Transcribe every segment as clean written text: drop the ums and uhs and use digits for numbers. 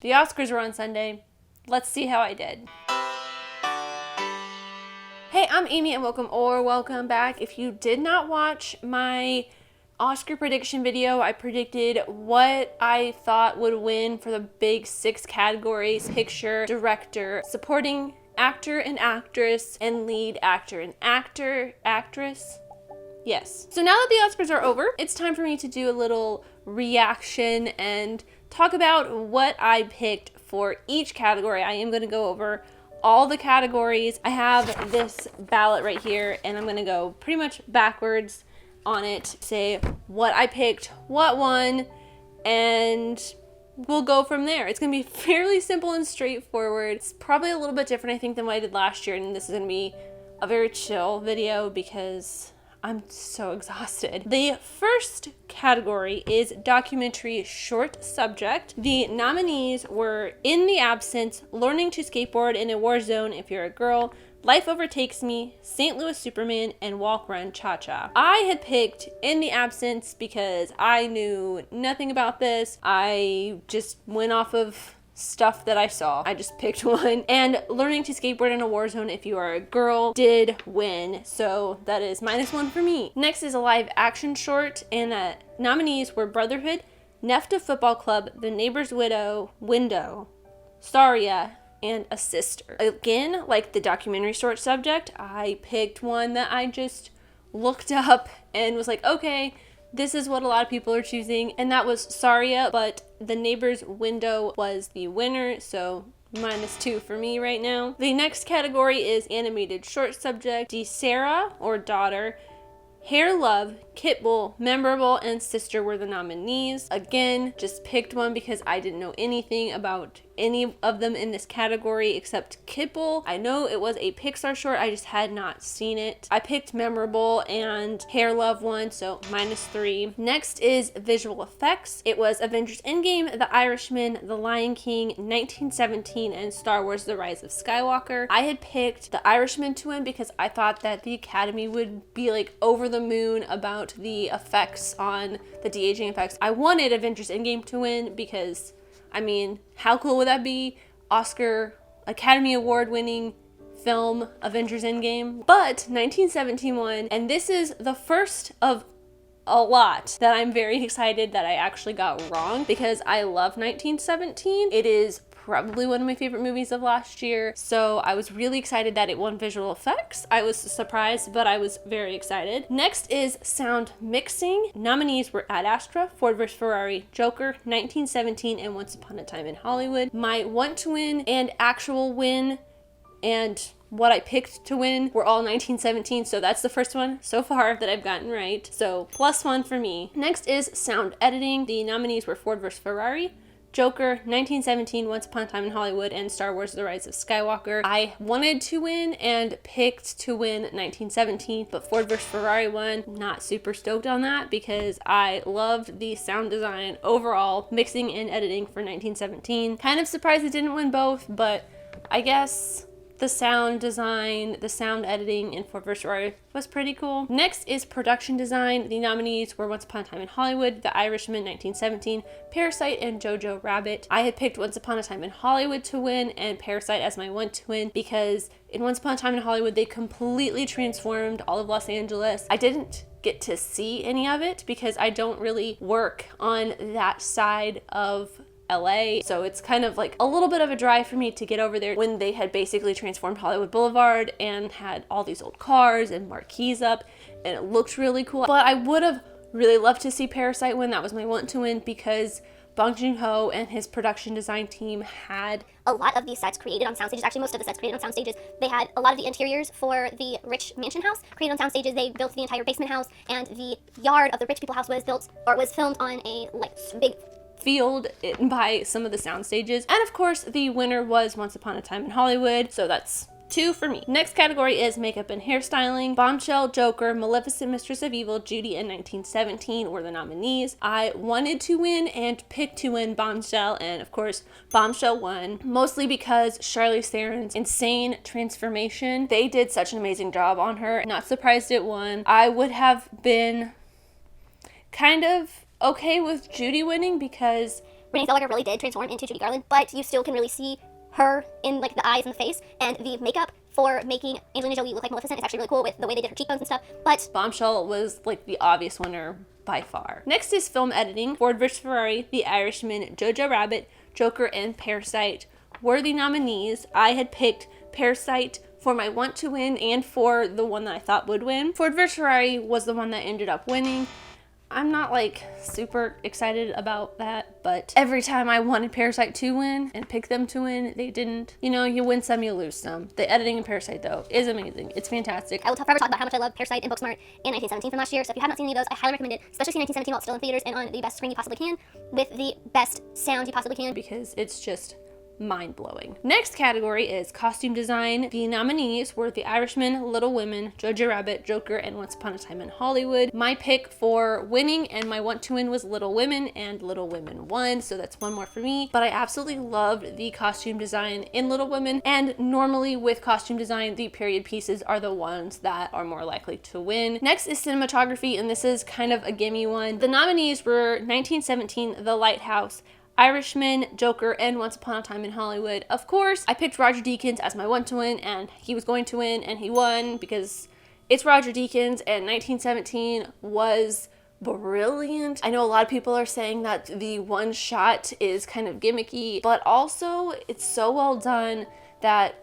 The Oscars were on Sunday. Let's see how I did. Hey, I'm Amy and welcome back. If you did not watch my Oscar prediction video, I predicted what I thought would win for the big 6 categories: picture, director, supporting actor and actress, and lead actor and actress. Yes. So now that the Oscars are over, it's time for me to do a little reaction and talk about what I picked for each category. I am going to go over all the categories. I have this ballot right here, and I'm going to go pretty much backwards on it, say what I picked, what won, and we'll go from there. It's going to be fairly simple and straightforward. It's probably a little bit different, I think, than what I did last year, and this is going to be a very chill video because I'm so exhausted. The first category is documentary short subject. The nominees were In the Absence, Learning to Skateboard in a War Zone If You're a Girl, Life Overtakes Me, St. Louis Superman, and Walk, Run, Cha-Cha. I had picked In the Absence because I knew nothing about this. I just went off of stuff that I saw. I just picked one. And Learning to Skateboard in a War Zone If You Are a Girl did win, so that is -1 for me. Next is a live action short, and the nominees were Brotherhood, Nefta Football Club, The Neighbor's Window, Saria, and A Sister. Again, like the documentary short subject, I picked one that I just looked up and was like, okay, this is what a lot of people are choosing, and that was Saria, but The Neighbor's Window was the winner, so -2 for me right now. The next category is animated short subject. DeSarah, or Daughter, Hair Love, Kitbull, Memorable, and Sister were the nominees. Again, just picked one because I didn't know anything about any of them in this category except Kitbull. I know it was a Pixar short, I just had not seen it. I picked Memorable and Hair Love won, so -3. Next is visual effects. It was Avengers Endgame, The Irishman, The Lion King, 1917, and Star Wars: The Rise of Skywalker. I had picked The Irishman to win because I thought that the Academy would be like over the moon about the effects on the de-aging effects. I wanted Avengers Endgame to win because, I mean, how cool would that be? Oscar, Academy Award winning film, Avengers Endgame. But 1917 won, and this is the first of a lot that I'm very excited that I actually got wrong because I love 1917. It is probably one of my favorite movies of last year, so I was really excited that it won visual effects. I was surprised, but I was very excited. Next is sound mixing. Nominees were Ad Astra, Ford vs. Ferrari, Joker, 1917, and Once Upon a Time in Hollywood. My want to win and actual win and what I picked to win were all 1917, so that's the first one so far that I've gotten right, so +1 for me. Next is sound editing. The nominees were Ford vs. Ferrari, Joker, 1917, Once Upon a Time in Hollywood, and Star Wars: The Rise of Skywalker. I wanted to win and picked to win 1917, but Ford vs. Ferrari won. Not super stoked on that because I loved the sound design overall, mixing and editing for 1917. Kind of surprised it didn't win both, but I guess the sound design, the sound editing in Ford vs. Ferrari was pretty cool. Next is production design. The nominees were Once Upon a Time in Hollywood, The Irishman, 1917, Parasite, and Jojo Rabbit. I had picked Once Upon a Time in Hollywood to win and Parasite as my one to win because in Once Upon a Time in Hollywood, they completely transformed all of Los Angeles. I didn't get to see any of it because I don't really work on that side of LA, so it's kind of like a little bit of a drive for me to get over there when they had basically transformed Hollywood Boulevard and had all these old cars and marquees up, and it looked really cool. But I would have really loved to see Parasite win. That was my want to win because Bong Joon-ho and his production design team had a lot of these sets created on sound stages. Actually, most of the sets created on sound stages. They had a lot of the interiors for the rich mansion house created on sound stages. They built the entire basement house, and the yard of the rich people house was built or was filmed on a like big field by some of the sound stages. And of course, the winner was Once Upon a Time in Hollywood, so that's 2 for me. Next category is makeup and hairstyling. Bombshell, Joker, Maleficent, Mistress of Evil, Judy, and 1917 were the nominees. I wanted to win and picked to win Bombshell, and of course, Bombshell won, mostly because Charlize Theron's insane transformation. They did such an amazing job on her. Not surprised it won. I would have been kind of okay with Judy winning because Renee Zellweger really did transform into Judy Garland, but you still can really see her in like the eyes and the face, and the makeup for making Angelina Jolie look like Maleficent is actually really cool with the way they did her cheekbones and stuff. But Bombshell was like the obvious winner by far. Next is film editing. Ford vs. Ferrari, The Irishman, Jojo Rabbit, Joker, and Parasite were the nominees. I had picked Parasite for my want to win and for the one that I thought would win. Ford vs. Ferrari was the one that ended up winning. I'm not like super excited about that, but every time I wanted Parasite to win and pick them to win, they didn't. You know, you win some, you lose some. The editing in Parasite though is amazing. It's fantastic. I will forever talk about how much I love Parasite and Booksmart in 1917 from last year. So if you have not seen any of those, I highly recommend it, especially see 1917 while it's still in theaters and on the best screen you possibly can with the best sound you possibly can, because it's just mind-blowing. Next category is costume design. The nominees were The Irishman, Little Women, Jojo Rabbit, Joker, and Once Upon a Time in Hollywood. My pick for winning and my want to win was Little Women, and Little Women won, so that's one more for me. But I absolutely loved the costume design in Little Women, and normally with costume design, the period pieces are the ones that are more likely to win. Next is cinematography, and this is kind of a gimme one. The nominees were 1917, The Lighthouse, Irishman, Joker, and Once Upon a Time in Hollywood. Of course, I picked Roger Deakins as my want to win, and he was going to win, and he won because it's Roger Deakins, and 1917 was brilliant. I know a lot of people are saying that the one shot is kind of gimmicky, but also it's so well done that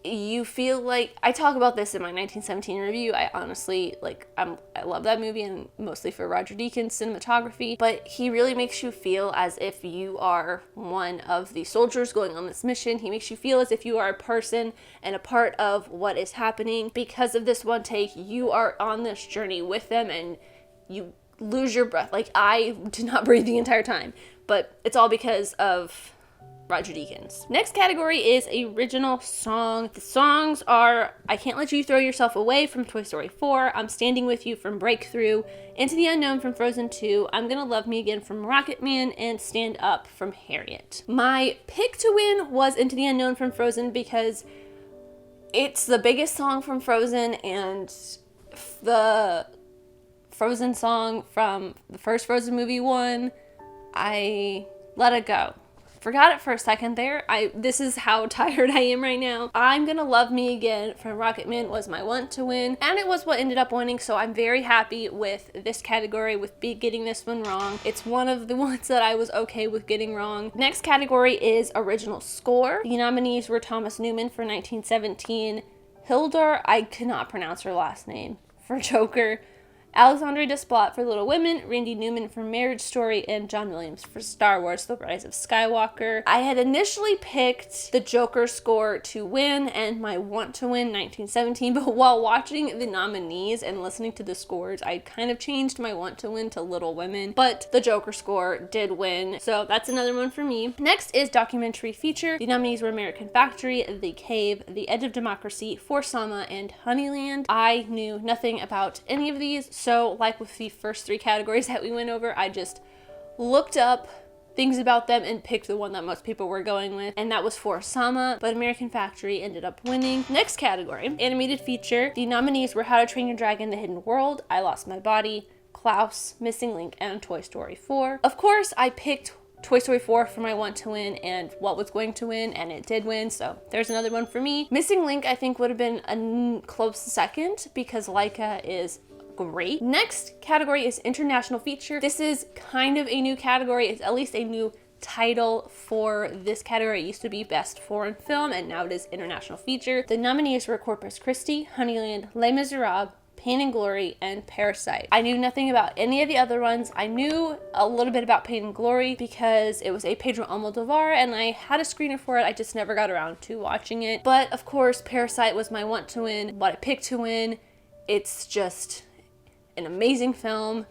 you feel like, I talk about this in my 1917 review. I honestly, I love that movie, and mostly for Roger Deakins' cinematography, but he really makes you feel as if you are one of the soldiers going on this mission. He makes you feel as if you are a person and a part of what is happening. Because of this one take, you are on this journey with them, and you lose your breath. Like, I did not breathe the entire time, but it's all because of Roger Deakins. Next category is original song. The songs are I Can't Let You Throw Yourself Away from Toy Story 4, I'm Standing With You from Breakthrough, Into the Unknown from Frozen 2, I'm Gonna Love Me Again from Rocketman, and Stand Up from Harriet. My pick to win was Into the Unknown from Frozen because it's the biggest song from Frozen, and the Frozen song from the first Frozen movie won. I let it go. Forgot it for a second there. This is how tired I am right now. I'm Gonna Love Me Again from Rocketman was my want to win, and it was what ended up winning, so I'm very happy with this category, with getting this one wrong. It's one of the ones that I was okay with getting wrong. Next category is original score. The nominees were Thomas Newman for 1917, Hildur, I cannot pronounce her last name, for Joker, Alexandre Desplat for Little Women, Randy Newman for Marriage Story, and John Williams for Star Wars: The Rise of Skywalker. I had initially picked the Joker score to win and my want to win 1917, but while watching the nominees and listening to the scores, I kind of changed my want to win to Little Women, but the Joker score did win, so that's another one for me. Next is documentary feature. The nominees were American Factory, The Cave, The Edge of Democracy, For Sama, and Honeyland. I knew nothing about any of these, so like with the first three categories that we went over, I just looked up things about them and picked the one that most people were going with, and that was For Sama, but American Factory ended up winning. Next category, animated feature. The nominees were How to Train Your Dragon, The Hidden World, I Lost My Body, Klaus, Missing Link, and Toy Story 4. Of course, I picked Toy Story 4 for my want to win and what was going to win, and it did win, so there's another one for me. Missing Link I think would have been a close second because Laika is great. Next category is international feature. This is kind of a new category. It's at least a new title for this category. It used to be Best Foreign Film, and now it is International Feature. The nominees were Corpus Christi, Honeyland, Les Miserables, Pain and Glory, and Parasite. I knew nothing about any of the other ones. I knew a little bit about Pain and Glory because it was a Pedro Almodovar and I had a screener for it. I just never got around to watching it. But of course, Parasite was my want to win, what I picked to win. It's just an amazing film.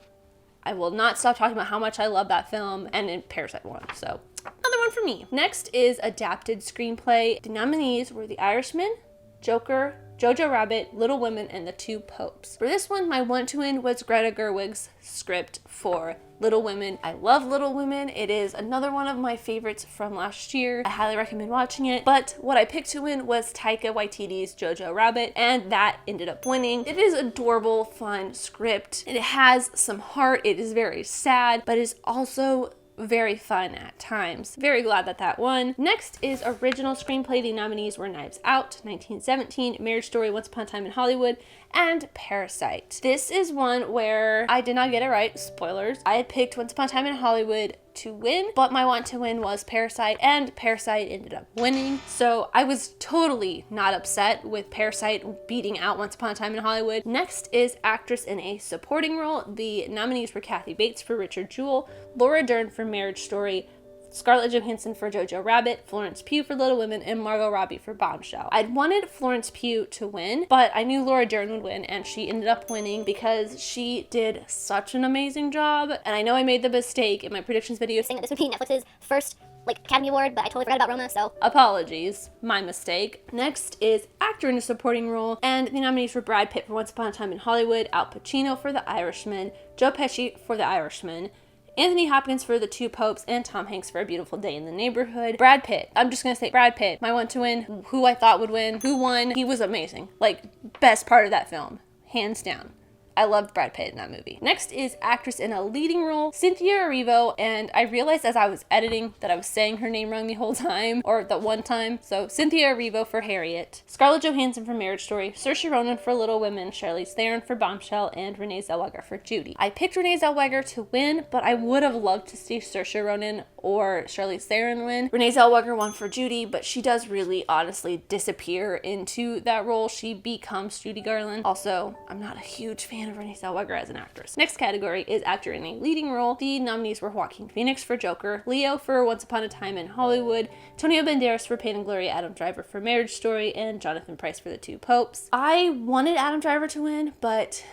I will not stop talking about how much I love that film, and Parasite won, so another one for me. Next is adapted screenplay. The nominees were The Irishman, Joker, Jojo Rabbit, Little Women, and The Two Popes. For this one, my want to win was Greta Gerwig's script for Little Women. I love Little Women. It is another one of my favorites from last year. I highly recommend watching it, but what I picked to win was Taika Waititi's Jojo Rabbit, and that ended up winning. It is adorable, fun script. It has some heart. It is very sad, but it's also very fun at times. Very glad that that won. Next is original screenplay. The nominees were Knives Out, 1917, Marriage Story, Once Upon a Time in Hollywood, and Parasite. This is one where I did not get it right. Spoilers. I had picked Once Upon a Time in Hollywood to win, but my want to win was Parasite, and Parasite ended up winning. So I was totally not upset with Parasite beating out Once Upon a Time in Hollywood. Next is actress in a supporting role. The nominees were Kathy Bates for Richard Jewell, Laura Dern for Marriage Story, Scarlett Johansson for Jojo Rabbit, Florence Pugh for Little Women, and Margot Robbie for Bombshell. I'd wanted Florence Pugh to win, but I knew Laura Dern would win, and she ended up winning because she did such an amazing job. And I know I made the mistake in my predictions video saying that this would be Netflix's first Academy Award, but I totally forgot about Roma, so apologies, my mistake. Next is actor in a supporting role, and the nominees were Brad Pitt for Once Upon a Time in Hollywood, Al Pacino for The Irishman, Joe Pesci for The Irishman, Anthony Hopkins for The Two Popes, and Tom Hanks for A Beautiful Day in the Neighborhood. Brad Pitt. I'm just gonna say Brad Pitt. My want to win. Who I thought would win. Who won. He was amazing. Like, best part of that film. Hands down. I loved Brad Pitt in that movie. Next is actress in a leading role, Cynthia Erivo, and I realized as I was editing that I was saying her name wrong the whole time, or the one time. So Cynthia Erivo for Harriet, Scarlett Johansson for Marriage Story, Saoirse Ronan for Little Women, Charlize Theron for Bombshell, and Renee Zellweger for Judy. I picked Renee Zellweger to win, but I would have loved to see Saoirse Ronan or Charlize Theron win. Renee Zellweger won for Judy, but she does really honestly disappear into that role. She becomes Judy Garland. Also, I'm not a huge fan of Renee Zellweger as an actress. Next category is actor in a leading role. The nominees were Joaquin Phoenix for Joker, Leo for Once Upon a Time in Hollywood, Antonio Banderas for Pain and Glory, Adam Driver for Marriage Story, and Jonathan Pryce for The Two Popes. I wanted Adam Driver to win, but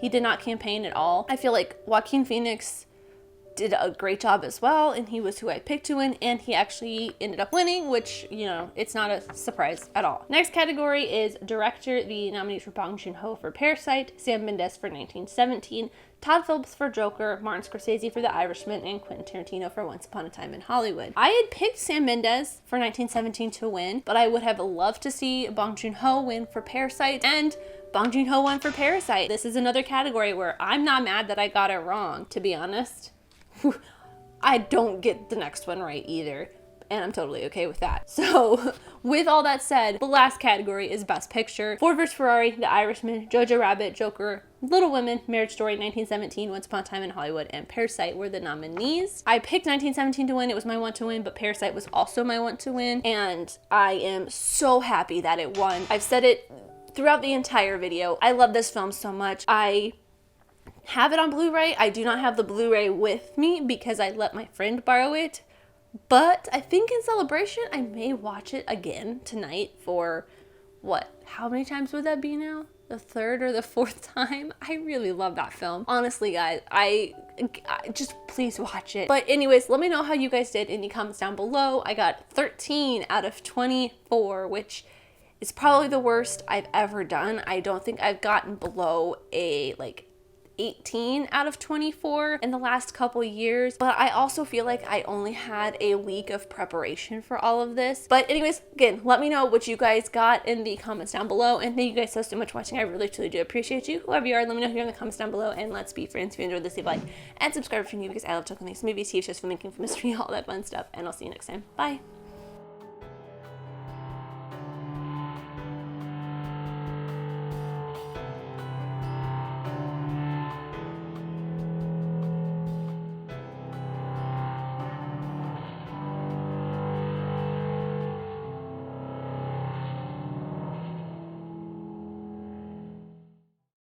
he did not campaign at all. I feel like Joaquin Phoenix did a great job as well, and he was who I picked to win, and he actually ended up winning, which, you know, it's not a surprise at all. Next category is director. The nominees were Bong Joon-ho for Parasite, Sam Mendes for 1917, Todd Phillips for Joker, Martin Scorsese for The Irishman, and Quentin Tarantino for Once Upon a Time in Hollywood. I had picked Sam Mendes for 1917 to win, but I would have loved to see Bong Joon-ho win for Parasite, and Bong Joon-ho won for Parasite. This is another category where I'm not mad that I got it wrong, to be honest. I don't get the next one right either, and I'm totally okay with that. So with all that said, the last category is Best Picture. Ford vs. Ferrari, The Irishman, Jojo Rabbit, Joker, Little Women, Marriage Story, 1917, Once Upon a Time in Hollywood, and Parasite were the nominees. I picked 1917 to win. It was my want to win, but Parasite was also my want to win, and I am so happy that it won. I've said it throughout the entire video. I love this film so much. I have it on Blu-ray. I do not have the Blu-ray with me because I let my friend borrow it, but I think in celebration I may watch it again tonight for what? How many times would that be now? The third or the fourth time? I really love that film. Honestly, guys, I just please watch it. But anyways, let me know how you guys did in the comments down below. I got 13 out of 24, which is probably the worst I've ever done. I don't think I've gotten below a 18 out of 24 in the last couple years, but I also feel like I only had a week of preparation for all of this. But anyways, again, let me know what you guys got in the comments down below, and thank you guys so much for watching. I really truly do appreciate you. Whoever you are, let me know here in the comments down below, and let's be friends. If you enjoyed this, leave a like and subscribe if you're new, because I love talking these movies, TV shows, filmmaking, mystery, all that fun stuff, and I'll see you next time. Bye.